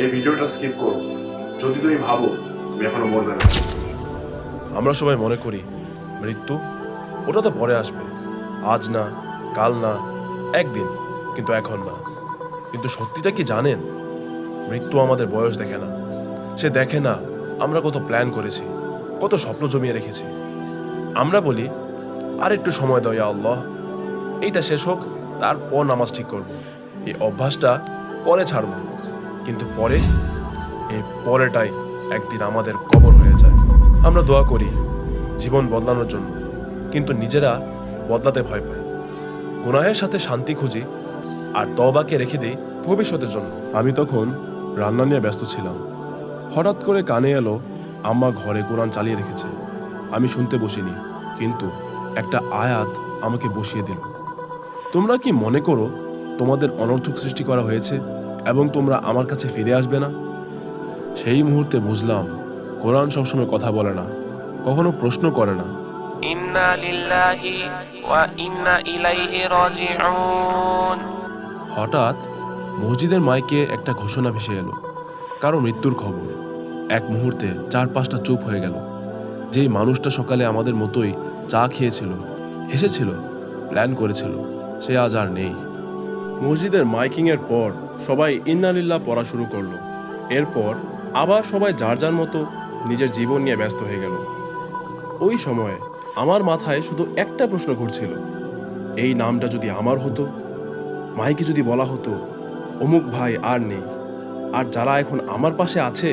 এই ভিডিওটা স্কিপ করো যদি তুমি ভাবো তুমি এখনো মরবে না। আমরা সবাই মনে করি মৃত্যু ওটা তো পরে আসবে, আজ না, কাল না, একদিন, কিন্তু এখন না। কিন্তু সত্যিটা কি জানেন? মৃত্যু আমাদের বয়স দেখে না। সে দেখে না আমরা কত প্ল্যান করেছি, কত স্বপ্ন জমিয়ে রেখেছি। আমরা বলি আর একটু সময় দাও ইয়া আল্লাহ, এইটা শেষ হোক, তারপর নামাজ ঠিক করব। এই অভ্যাসটা পরে ছাড়ব, কিন্তু পরে এই পরেটাই একদিন আমাদের কবর হয়ে যায়। আমরা দোয়া করি জীবন বদলানোর জন্য, কিন্তু নিজেরা বদলাতে ভয় পাই। গুনাহের সাথে শান্তি খুঁজি আর তওবাকে রেখে দিই ভবিষ্যতের জন্য। আমি তখন রান্না নিয়ে ব্যস্ত ছিলাম। হঠাৎ করে কানে এলো আম্মা ঘরে কোরআন চালিয়ে রেখেছে। আমি শুনতে বসিনি, কিন্তু একটা আয়াত আমাকে বসিয়ে দিল। তোমরা কি মনে করো তোমাদের অনর্থক সৃষ্টি করা হয়েছে এবং তোমরা আমার কাছে ফিরে আসবে না? সেই মুহূর্তে বুঝলাম কোরআন সবসময় কথা বলে না, কখনো প্রশ্ন করে না। ইন্না লিল্লাহি ওয়া ইন্না ইলাইহি রাজিউন। হঠাৎ মসজিদের মাইকে একটা ঘোষণা ভেসে এলো, কারো মৃত্যুর খবর। এক মুহূর্তে চারপাশটা চুপ হয়ে গেল। যেই মানুষটা সকালে আমাদের মতোই চা খেয়েছিল, হেসেছিল, প্ল্যান করেছিল, সে আজ আর নেই। মসজিদের মাইকিংয়ের পর সবাই ইন্নালিল্লাহ পড়া শুরু করলো। এরপর আবার সবাই যার যার মতো নিজের জীবন নিয়ে ব্যস্ত হয়ে গেল। ওই সময়ে আমার মাথায় শুধু একটা প্রশ্ন ঘুরছিল, এই নামটা যদি আমার হতো, মাইকে যদি বলা হতো অমুক ভাই আর নেই, আর যারা এখন আমার পাশে আছে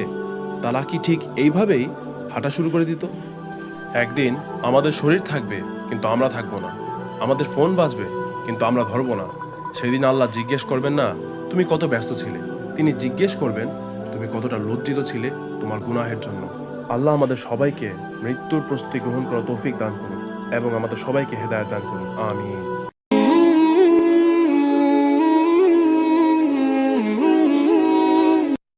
তারা কি ঠিক এইভাবেই হাঁটা শুরু করে দিত? একদিন আমাদের শরীর থাকবে কিন্তু আমরা থাকবো না, আমাদের ফোন বাজবে কিন্তু আমরা ধরবো না। সেদিন আল্লাহ জিজ্ঞেস করবেন না তুমি কত ব্যস্ত ছিলে, তিনি জিজ্ঞেস করবেন তুমি কতটা লজ্জিত ছিলে তোমার গুনাহের জন্য। আল্লাহ আমাদের সবাইকে মৃত্যুর প্রস্তুতি গ্রহণ করার তৌফিক দান করুন এবং আমাদের সবাইকে হেদায়েত দান করুন। আমিন।